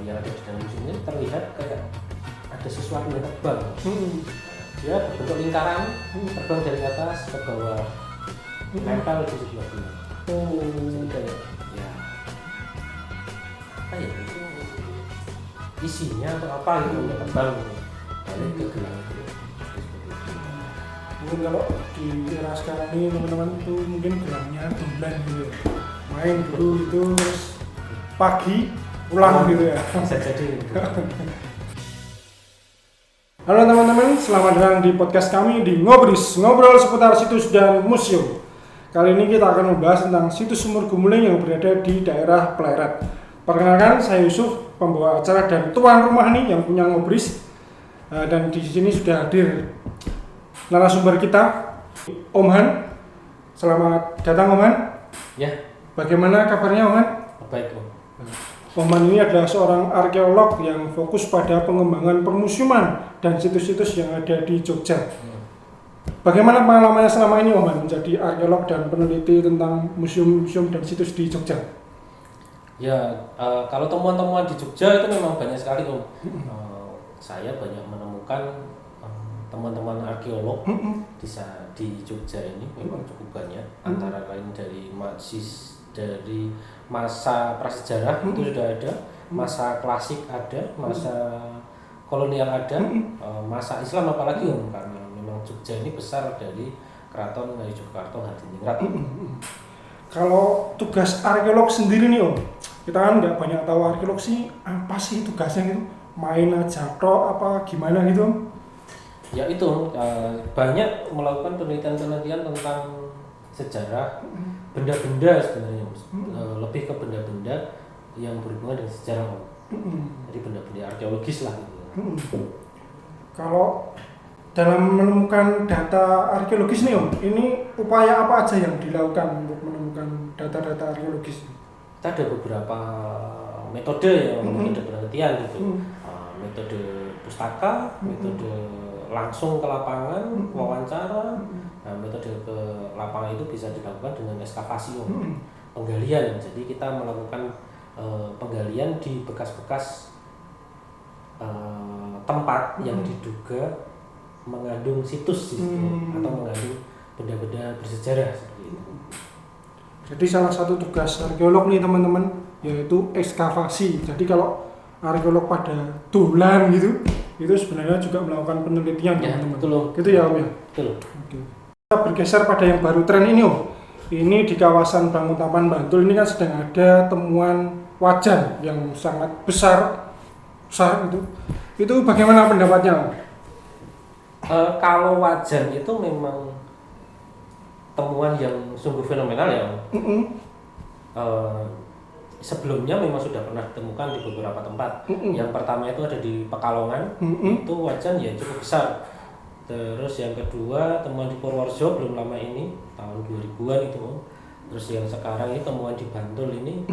yang ada di dalam museum ini terlihat kayak ada sesuatu yang terbang. Dia berbentuk lingkaran, terbang dari atas ke bawah, nempel di sebelah sini. Jadi kayak ya apa ya itu isinya atau apa gitu yang terbang balik ke gelang itu. Mungkin kalau di era sekarang ini teman-teman itu mungkin gelangnya dolan gitu, main dulu itu terus pagi pulang gitu ya. Bisa jadi. Halo teman-teman, selamat datang di podcast kami di Ngobris, ngobrol seputar situs dan museum. Kali ini kita akan membahas tentang situs Sumur Gumuling yang berada di daerah Pleret. Perkenalkan, saya Yusuf, pembawa acara dan tuan rumah nih yang punya Ngobris. Dan di sini sudah hadir narasumber kita, Om Han. Selamat datang Om Han. Ya, Bagaimana kabarnya Om Han? baik Om. Om Han ini adalah seorang arkeolog yang fokus pada pengembangan permusiuman dan situs-situs yang ada di Jogja. Bagaimana pengalamannya selama ini Om Han menjadi arkeolog dan peneliti tentang museum-museum dan situs di Jogja? Ya, kalau temuan-temuan di Jogja itu memang banyak sekali Om. Saya banyak menemukan teman-teman arkeolog di Jogja ini memang cukup banyak. Antara lain dari masa prasejarah itu sudah ada, masa klasik ada, masa kolonial ada, masa Islam apalagi Om, karena memang Jogja ini besar dari Keraton Ngayogyakarta Hadiningrat. Kalau tugas arkeolog sendiri nih Om, kita kan nggak banyak tahu arkeolog sih apa sih tugasnya gitu, main aja tok apa gimana gitu Om? Ya itu banyak melakukan penelitian-penelitian tentang sejarah benda-benda sebenarnya, lebih ke benda-benda yang berhubungan dengan sejarah Om. Jadi benda-benda arkeologis lah gitu. Kalau dalam menemukan data arkeologis nih Om, ini upaya apa aja yang dilakukan untuk menemukan data-data arkeologis? Kita ada beberapa metode ya, metode penelitian gitu. Metode pustaka, metode langsung ke lapangan, wawancara. Nah, metode ke lapangan itu bisa dilakukan dengan ekskavasi, penggalian. Jadi kita melakukan penggalian di bekas-bekas tempat yang diduga mengandung situs di situ atau mengandung benda-benda bersejarah seperti itu. Jadi salah satu tugas arkeolog nih teman-teman yaitu ekskavasi. Jadi kalau arkeolog pada dolan gitu, itu sebenarnya juga melakukan penelitian Ya, teman-teman. betul Om. Gitu ya Om ya. Betul. Oke. Kita bergeser pada yang baru tren ini Om. Ini di kawasan Banguntapan Bantul ini kan sedang ada temuan wajan yang sangat besar itu. Itu bagaimana pendapatnya Om? Kalau wajan itu memang temuan yang sungguh fenomenal ya Om. Sebelumnya memang sudah pernah ditemukan di beberapa tempat. Yang pertama itu ada di Pekalongan, itu wajan ya cukup besar. Terus yang kedua temuan di Purworejo belum lama ini, tahun 2000-an itu Om. Terus yang sekarang ini temuan di Bantul ini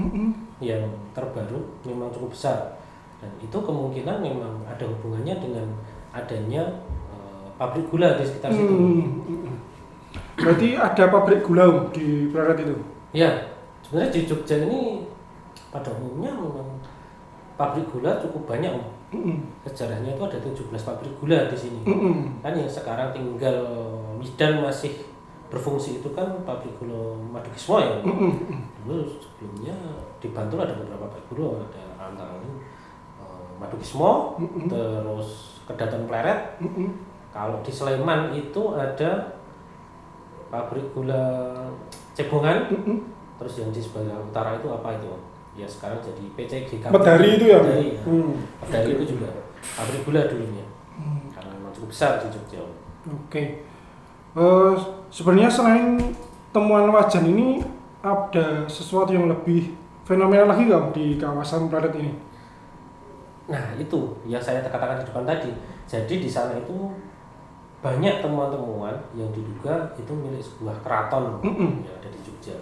yang terbaru memang cukup besar. Dan itu kemungkinan memang ada hubungannya dengan adanya pabrik gula di sekitar situ. Berarti ada pabrik gula Om, di Pleret itu? Ya, sebenarnya di Jogja ini pada umumnya memang pabrik gula cukup banyak Om. Sejarahnya itu ada 17 pabrik gula di sini. Kan yang sekarang tinggal Midan masih berfungsi itu kan pabrik gula Madukismo ya. Dulu sebelumnya di Bantul ada beberapa pabrik gula, ada antara lain Madukismo, terus Kedaton Pleret. Kalau di Sleman itu ada pabrik gula Cebongan. Terus yang di sebelah utara itu apa itu? Ya sekarang jadi PCG. Medari itu ya? Medari itu juga pabrik gula dulunya. Karena memang cukup besar di Jogja. Oke. Sebenarnya selain temuan wajan ini ada sesuatu yang lebih fenomenal lagi nggak di kawasan Pleret ini? Nah itu yang saya katakan di depan tadi. Jadi di sana itu banyak temuan-temuan yang diduga itu milik sebuah keraton yang ada di Jogja.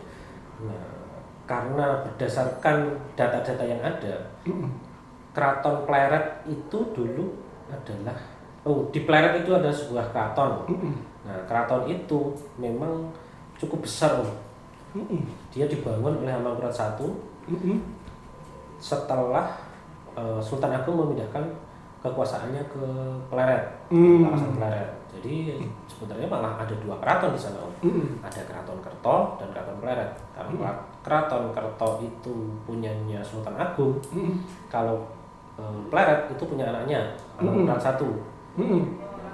Nah, karena berdasarkan data-data yang ada, Keraton Pleret itu dulu adalah di Pleret itu ada sebuah keraton. Nah, keraton itu memang cukup besar Om. Dia dibangun oleh Hamengkurat I setelah Sultan Agung memindahkan kekuasaannya ke Pleret, kawasan Pleret. Jadi sebenarnya malah ada 2 keraton di sana. Ada Keraton Kerto dan Keraton Pleret. Karena Keraton Kerto itu punyanya Sultan Agung. Kalau Pleret itu punya anaknya, Amangkurat I.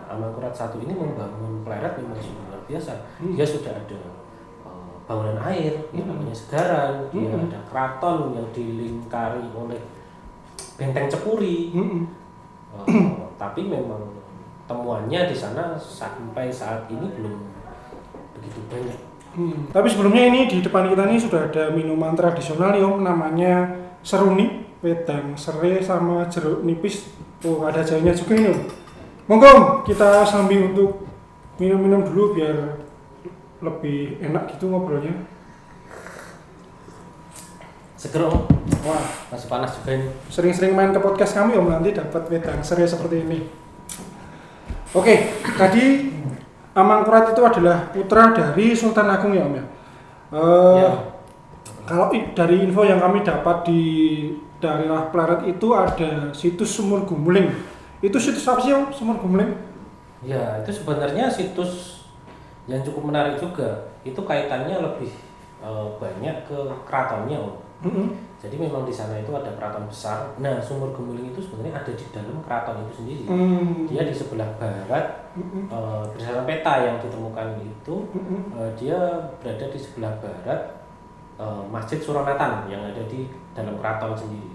Amangkurat I ini membangun Pleret memang luar biasa. Dia sudah ada bangunan air yang namanya Segaran, dia ada keraton yang dilingkari oleh benteng Cepuri. Tapi memang temuannya di sana sampai saat ini belum begitu banyak. Tapi sebelumnya ini di depan kita ini sudah ada minuman tradisional Om, namanya seruni, wedang serai sama jeruk nipis. Oh, ada jahenya juga ini Om. Monggo Om, kita sambil untuk minum-minum dulu biar lebih enak gitu ngobrolnya. Seger Om. Wah, masih panas juga ini. Sering-sering main ke podcast kami Om, nanti dapat wedang serai seperti ini. Oke, tadi Amangkurat itu adalah putra dari Sultan Agung ya Om ya. Ya. Kalau dari info yang kami dapat di daerah Pleret itu ada situs Sumur Gumuling. Itu situs apa sih Om, Sumur Gumuling? Ya, itu sebenarnya situs yang cukup menarik juga. Itu kaitannya lebih banyak ke keratonnya Om. Jadi memang di sana itu ada keraton besar. Nah, Sumur Gumuling itu sebenarnya ada di dalam keraton itu sendiri. Dia di sebelah barat, berdasarkan peta yang ditemukan itu, dia berada di sebelah barat Masjid Suronatan yang ada di dalam keraton sendiri.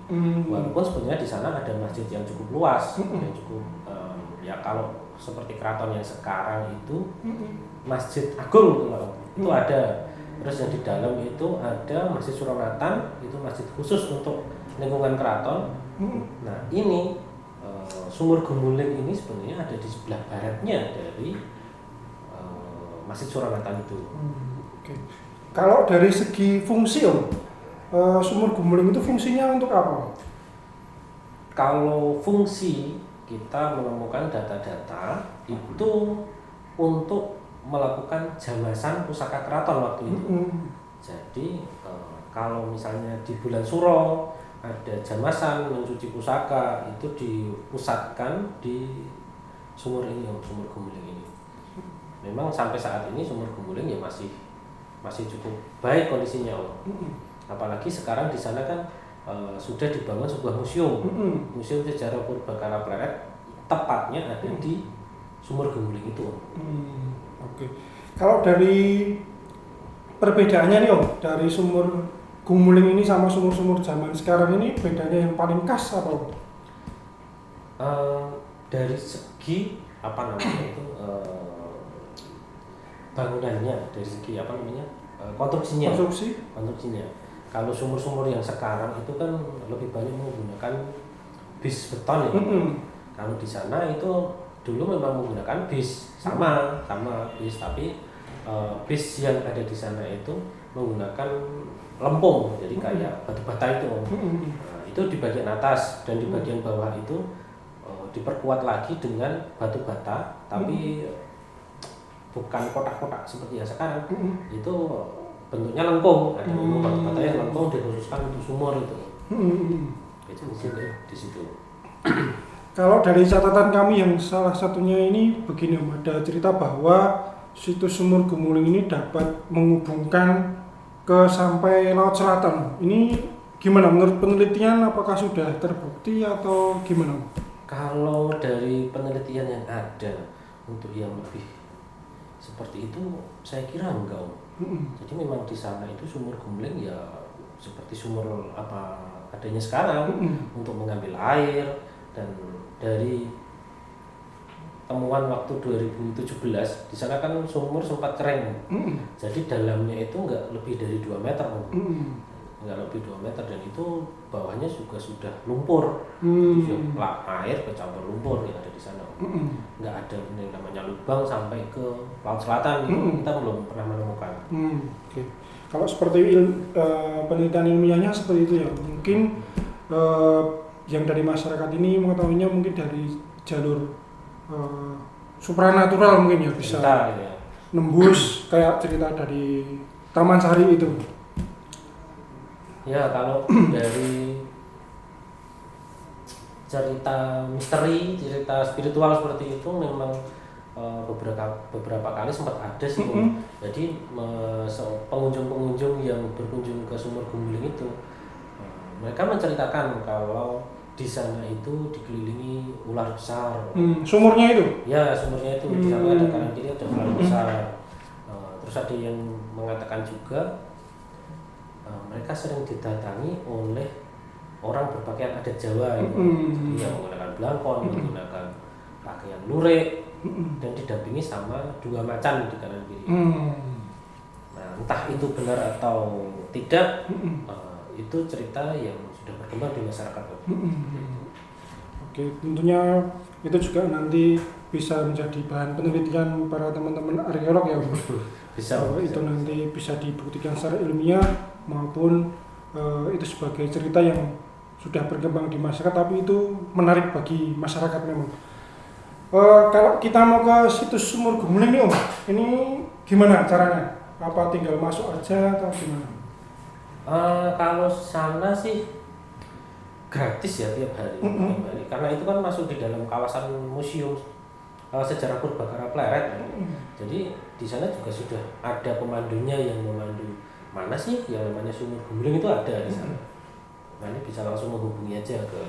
Walaupun sebenarnya di sana ada masjid yang cukup luas, yang cukup ya kalau seperti keraton yang sekarang itu Masjid Agung itu ada. Terus yang di dalam itu ada Masjid Suronatan, itu masjid khusus untuk lingkungan keraton. Nah ini Sumur Gumuling ini sebenarnya ada di sebelah baratnya dari Masjid Suronatan itu. Oke. Kalau dari segi fungsi Om, Sumur Gumuling itu fungsinya untuk apa? Kalau fungsi kita menemukan data-data itu untuk melakukan jamasan pusaka keraton waktu itu. Jadi kalau misalnya di bulan Suro ada jamasan mencuci pusaka, itu dipusatkan di sumur ini, Sumur Gumuling ini. Memang sampai saat ini Sumur Gumuling ya masih cukup baik kondisinya Om. Apalagi sekarang di sana kan sudah dibangun sebuah museum, Museum Sejarah Purbakala Pleret, tepatnya ada di Sumur Gumuling itu Om. Oke. Kalau dari perbedaannya nih Om, dari Sumur Gumuling ini sama sumur-sumur zaman sekarang ini bedanya yang paling khas apa Om? Dari segi apa namanya itu bangunannya, dari segi apa namanya konstruksinya. Kalau sumur-sumur yang sekarang itu kan lebih banyak menggunakan bis beton ya. Kalau di sana itu dulu memang menggunakan bis sama bis, tapi bis yang ada di sana itu menggunakan lempung, jadi kayak batu bata itu. Nah, itu di bagian atas dan di bagian bawah itu diperkuat lagi dengan batu bata, tapi bukan kotak-kotak seperti yang sekarang. Itu bentuknya lengkung, ada batu bata yang lengkung dikhususkan untuk sumur itu. Itu di situ. Kalau dari catatan kami yang salah satunya ini begini Om, ada cerita bahwa situs Sumur Gumuling ini dapat menghubungkan ke sampai Laut Selatan. Ini gimana menurut penelitian, apakah sudah terbukti atau gimana Om? Kalau dari penelitian yang ada untuk yang lebih seperti itu saya kira enggak Om. Jadi memang di sana itu Sumur Gumuling ya seperti sumur apa adanya sekarang untuk mengambil air. Dan dari temuan waktu 2017 di sana kan sumur sempat kering, jadi dalamnya itu nggak lebih dari 2 meter, nggak lebih 2 meter, dan itu bawahnya juga sudah lumpur, air bercampur lumpur yang ada di sana, nggak ada yang namanya lubang sampai ke Laut Selatan, itu kita belum pernah menemukan. Okay. Kalau seperti penelitian ilmiahnya seperti itu ya, mungkin yang dari masyarakat ini mengetahuinya mungkin dari jalur supranatural mungkin ya, bisa ya. Nembus kayak cerita dari Taman Sari itu. Ya kalau dari cerita misteri, cerita spiritual seperti itu memang beberapa kali sempat ada sih. Jadi pengunjung-pengunjung yang berkunjung ke Sumur Gumuling itu mereka menceritakan kalau di sana itu dikelilingi ular besar. Sumurnya itu? Ya, sumurnya itu di sana ada kanan kiri ada ular besar. Terus ada yang mengatakan juga mereka sering didatangi oleh orang berpakaian adat Jawa itu. Jadi yang menggunakan belangkon, menggunakan pakaian lurik, dan didampingi sama 2 macan di kanan kiri. Nah, entah itu benar atau tidak, itu cerita yang sudah berkembang di masyarakat. Oke, tentunya itu juga nanti bisa menjadi bahan penelitian para teman-teman arkeolog ya. Bisa. Itu nanti bisa dibuktikan secara ilmiah maupun itu sebagai cerita yang sudah berkembang di masyarakat, tapi itu menarik bagi masyarakat memang. Kalau kita mau ke situs Sumur Gumuling nih Om, ini gimana caranya? Apa tinggal masuk aja atau gimana? Kalau sana sih gratis ya tiap hari, karena itu kan masuk di dalam kawasan museum sejarah Purbakara Pleret. Jadi di sana juga sudah ada pemandunya yang memandu mana sih yang namanya Sumur Gumuling itu ada di sana. Nah, ini bisa langsung menghubungi aja ke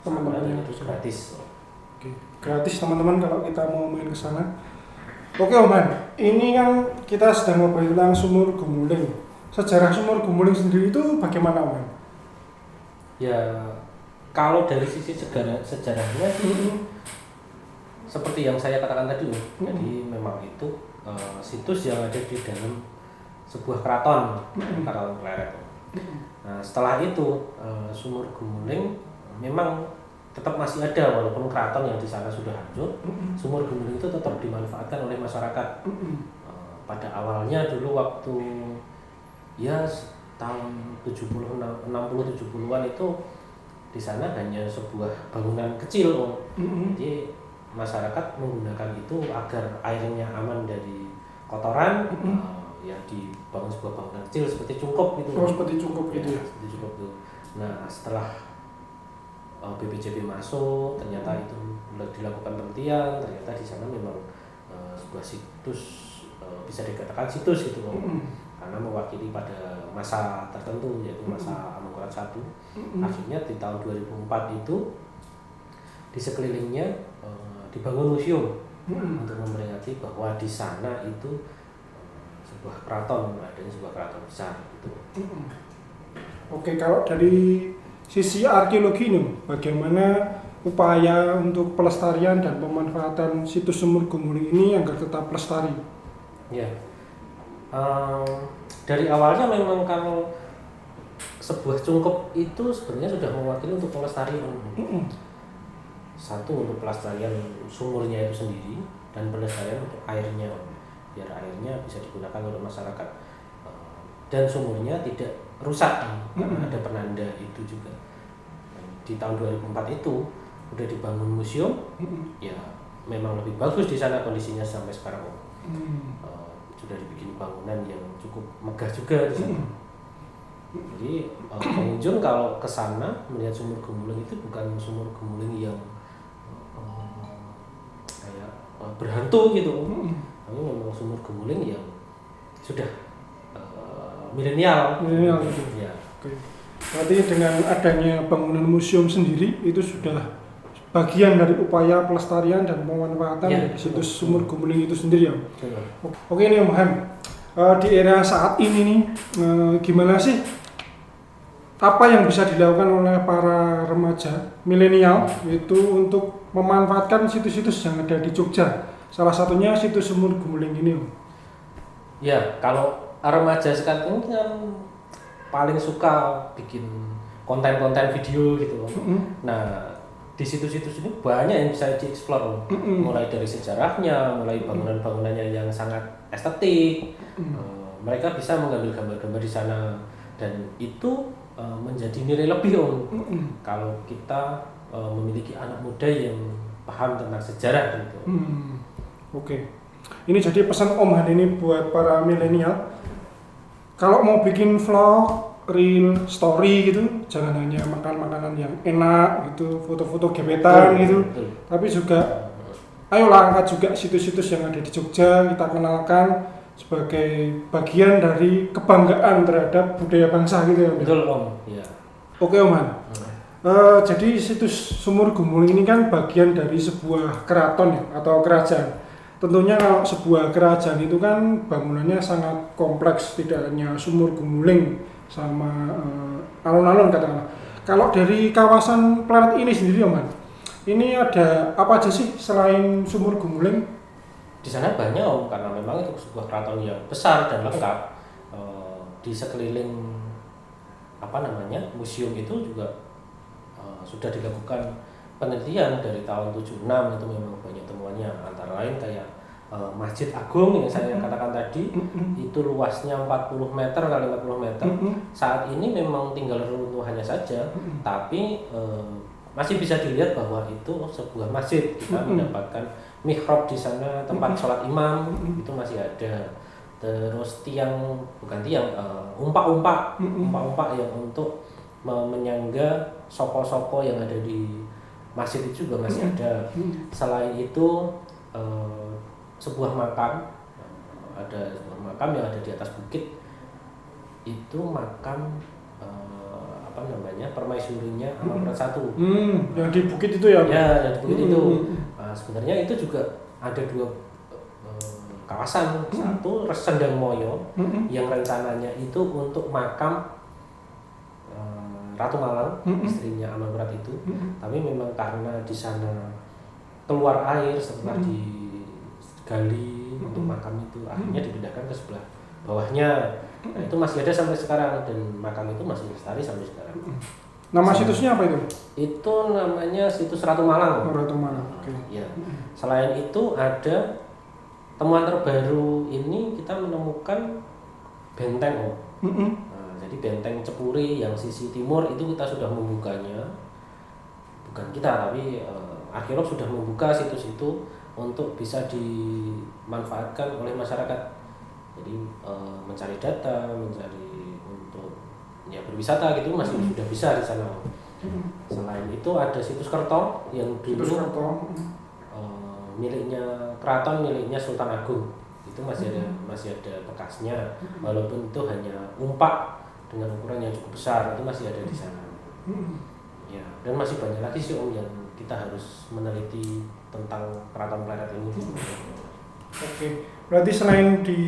teman-teman, itu gratis. Gratis teman-teman kalau kita mau main ke sana. Oke Om Han, ini kan kita sedang ngobrol tentang Sumur Gumuling. Sejarah Sumur Gumuling sendiri itu bagaimana Om Han? Ya, kalau dari sisi sejarahnya sih seperti yang saya katakan tadi, jadi memang itu situs yang ada di dalam sebuah keraton, Keraton Pleret. Nah, setelah itu Sumur Gumuling memang tetap masih ada walaupun keraton yang di sana sudah hancur. Sumur Gumuling itu tetap dimanfaatkan oleh masyarakat. Pada awalnya dulu waktu ya tahun 60-70-an itu di sana hanya sebuah bangunan kecil. Jadi masyarakat menggunakan itu agar airnya aman dari kotoran. Ya dibangun sebuah bangunan kecil seperti cungkup gitu. Seperti cungkup gitu ya. Seperti cungkup itu. Nah, setelah BPJB masuk, ternyata itu dilakukan penelitian, ternyata di sana memang sebuah situs bisa dikatakan situs gitu loh, karena mewakili pada masa tertentu yaitu masa Amangkurat I. Akhirnya di tahun 2004 itu di sekelilingnya dibangun museum untuk memperingati bahwa di sana itu sebuah keraton, adanya sebuah keraton besar gitu. Oke, kalau dari sisi arkeologi nih, bagaimana upaya untuk pelestarian dan pemanfaatan situs Sumur Gumuling ini agar tetap lestari? Ya, dari awalnya memang kalau sebuah cungkup itu sebenarnya sudah mewakili untuk pelestarian. Satu untuk pelestarian sumurnya itu sendiri dan pelestarian untuk airnya, biar airnya bisa digunakan oleh masyarakat dan sumurnya tidak rusak, karena ada penanda itu juga. Di tahun 2004 itu udah dibangun museum, ya memang lebih bagus di sana kondisinya sampai sekarang. Sudah dibikin bangunan yang cukup megah juga di sana. Jadi pengunjung kalau ke sana melihat Sumur Gumuling itu bukan Sumur Gumuling yang kayak berhantu gitu, tapi memang Sumur Gumuling yang sudah milenial gitu. Ya. Oke. Berarti dengan adanya bangunan museum sendiri itu sudah bagian dari upaya pelestarian dan pemanfaatan dari situs Sumur Gumuling itu sendiri ya. Oke nih Om Han, di era saat ini nih gimana sih apa yang bisa dilakukan oleh para remaja milenial itu untuk memanfaatkan situs-situs yang ada di Jogja? Salah satunya situs Sumur Gumuling ini Om. Ya, kalau remaja sekarang ini kan paling suka bikin konten-konten video gitu. Nah, di situs-situs ini banyak yang bisa dieksplor, mulai dari sejarahnya, mulai bangunan-bangunannya yang sangat estetik. Mereka bisa mengambil gambar-gambar di sana dan itu menjadi nilai lebih kalau kita memiliki anak muda yang paham tentang sejarah gitu. Oke. Ini jadi pesan Om Han ini buat para milenial. Kalau mau bikin vlog, reel, story gitu, jangan hanya makan makanan yang enak gitu, foto-foto gebetan gitu, betul. tapi juga ayolah angkat juga situs-situs yang ada di Jogja, kita kenalkan sebagai bagian dari kebanggaan terhadap budaya bangsa gitu ya Om. Betul Om. Ya. Oke Om Han. Jadi situs Sumur Gumuling ini kan bagian dari sebuah keraton ya, atau kerajaan. Tentunya kalau sebuah kerajaan itu kan bangunannya sangat kompleks, tidak hanya Sumur Gumuling sama alun-alun katakanlah. Kalau dari kawasan Pleret ini sendiri Om Han, ini ada apa aja sih selain Sumur Gumuling? Di sana banyak Om, karena memang itu sebuah keraton yang besar dan lengkap. Di sekeliling museum itu juga sudah dilakukan penelitian dari tahun 76, itu memang banyak temuannya, antara lain kayak Masjid Agung yang saya katakan tadi, itu luasnya 40 meter kali 40 meter. Saat ini memang tinggal reruntuhannya saja, tapi masih bisa dilihat bahwa itu sebuah masjid. Kita mendapatkan mihrab di sana, tempat sholat imam itu masih ada. Terus umpak-umpak yang untuk menyangga soko-soko yang ada di masjid itu juga masih ada. Selain itu sebuah makam, ada sebuah makam yang ada di atas bukit, itu makam permaisurinya Amangkurat I. Yang di bukit itu ya? Ya, yang di bukit itu. Sebenarnya itu juga ada dua kawasan. Satu Sendang Moyo yang rencananya itu untuk makam Ratu Malang, istrinya Amangkurat itu. Tapi memang karena di sana keluar air setelah digali untuk makam itu, akhirnya dipindahkan ke sebelah bawahnya. Nah, itu masih ada sampai sekarang, dan makam itu masih lestari sampai sekarang. Nama situsnya apa itu? Itu namanya situs Ratu Malang. Ratu Malang. Oke. Ya. Selain itu ada temuan terbaru ini, kita menemukan benteng. Jadi benteng Cepuri yang sisi timur itu kita sudah membukanya. Bukan kita, tapi arkeolog sudah membuka situs itu untuk bisa dimanfaatkan oleh masyarakat. Jadi mencari data, mencari untuk berwisata gitu masih sudah bisa di sana. Selain itu ada situs Kerto yang dulu miliknya keraton, miliknya Sultan Agung. Itu masih ada bekasnya, walaupun itu hanya umpak dengan ukuran yang cukup besar, itu masih ada di sana. Ya, dan masih banyak lagi sih Om yang kita harus meneliti tentang Keraton Pleret ini. Oke, berarti selain di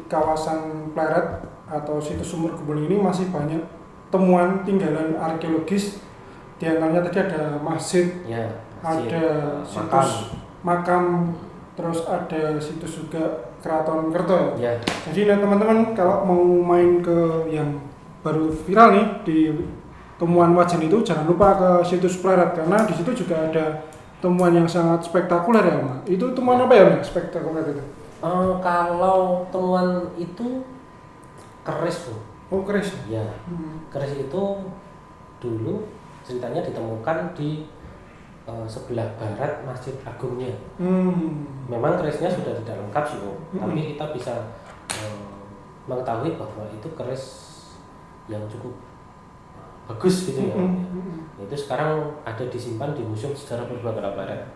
kawasan Pleret atau situs Sumur Gumuling ini masih banyak temuan tinggalan arkeologis. Di antaranya tadi ada masjid, ya, ada situs makam, terus ada situs juga Keraton Kerto. Ya. Jadi teman-teman kalau mau main ke yang baru viral nih di temuan wajan itu, jangan lupa ke situs Pleret karena di situ juga ada temuan yang sangat spektakuler ya Mas. Itu temuan apa ya Mas, spektakuler itu? Kalau temuan itu keris Bu. Oh keris? Ya, keris itu dulu ceritanya ditemukan di sebelah barat Masjid Agungnya. Memang kerisnya sudah tidak lengkap sih Bu, tapi kita bisa mengetahui bahwa itu keris yang cukup bagus gitu ya. Itu sekarang ada disimpan di Museum Sejarah Purbakala Pleret.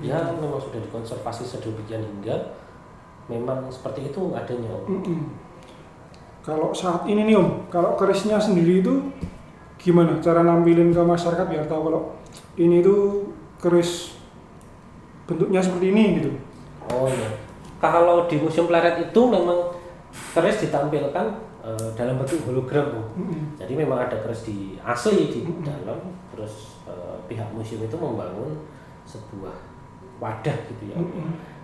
Ya, memang sudah dikonservasi sedemikian hingga memang seperti itu adanya Om. Kalau saat ini nih Om, kalau kerisnya sendiri itu gimana cara nampilin ke masyarakat biar tahu kalau ini tuh keris bentuknya seperti ini gitu? Oh iya, kalau di Museum Pleret itu memang keris ditampilkan dalam bentuk hologram. Jadi memang ada keris asli di dalam, terus pihak museum itu membangun sebuah wadah gitu ya.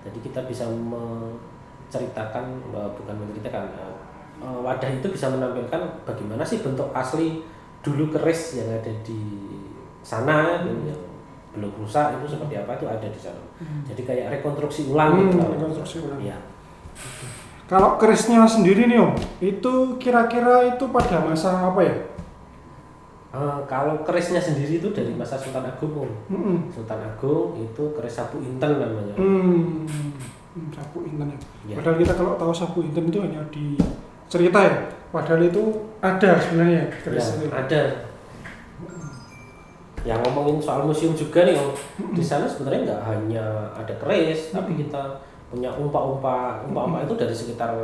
Jadi kita bisa menceritakan, wadah itu bisa menampilkan bagaimana sih bentuk asli dulu keris yang ada di sana, yang belum rusak itu seperti apa, itu ada di sana. Jadi kayak rekonstruksi ulang gitu. Rekonstruksi ulang. Ya. Kalau kerisnya sendiri nih Om, itu kira-kira itu pada masa apa ya? Kalau kerisnya sendiri itu dari masa Sultan Agung Om. Sultan Agung itu keris Sapu Inten namanya. Sapu Inten ya. Ya. Padahal kita kalau tahu Sapu Inten itu hanya di cerita ya, padahal itu ada sebenarnya keris Ya, itu. ada. Yang ngomongin soal museum juga nih Om, di sana sebenarnya nggak hanya ada keris, tapi kita punya umpa-umpa itu dari sekitar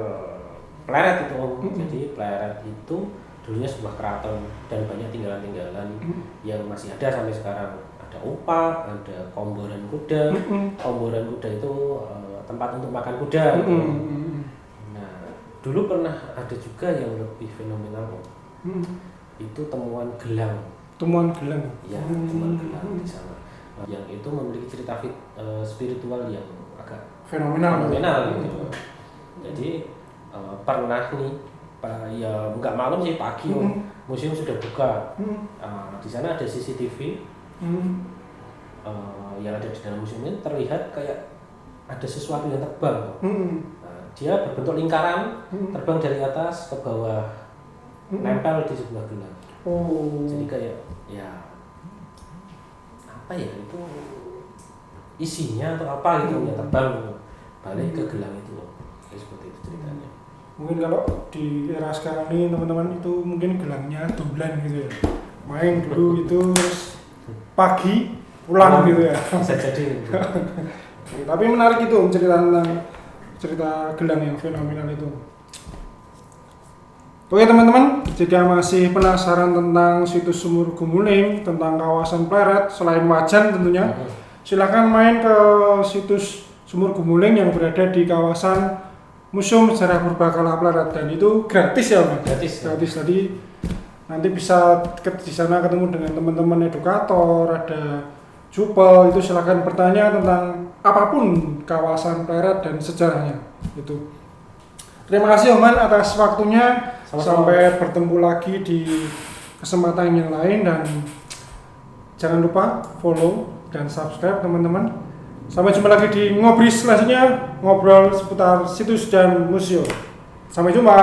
Pleret itu Om. Jadi Pleret itu dulunya sebuah keraton dan banyak tinggalan-tinggalan yang masih ada sampai sekarang. Ada umpa, ada komboran kuda. Komboran kuda itu tempat untuk makan kuda. Gitu. Nah, dulu pernah ada juga yang lebih fenomenal Om. Itu temuan gelang. Temuan gelang. Ya, temuan gelang di sana. Yang itu memiliki cerita spiritual yang agak Fenomenal gitu. Jadi pernah nih, ya nggak malam sih pagi, museum sudah buka. Di sana ada CCTV yang ada di dalam museum ini terlihat kayak ada sesuatu yang terbang. Dia berbentuk lingkaran, terbang dari atas ke bawah, nempel di sebuah gelang. Jadi kayak ya apa ya itu isinya atau apa gitu yang terbang balik ke gelang itu loh. Seperti itu ceritanya. Mungkin kalau di era sekarang ini teman-teman itu mungkin gelangnya dolan gitu ya, main dulu itu terus pagi pulang gitu ya. Bisa jadi gitu. Tapi menarik itu cerita tentang cerita gelang yang fenomenal itu. Oke teman-teman, jika masih penasaran tentang situs Sumur Gumuling, tentang kawasan Pleret selain Wajan tentunya, silakan main ke situs Sumur Gumuling yang berada di kawasan Museum Sejarah Purbakala Pleret, dan itu gratis ya Mas? Gratis. Tadi nanti bisa di sana ketemu dengan teman-teman edukator, ada jupel, itu silakan bertanya tentang apapun kawasan Pleret dan sejarahnya itu. Terima kasih Oman atas waktunya. Sampai bertemu lagi di kesempatan yang lain, dan jangan lupa follow dan subscribe teman-teman. Sampai jumpa lagi di Ngobris selanjutnya, ngobrol seputar situs dan museum. Sampai jumpa.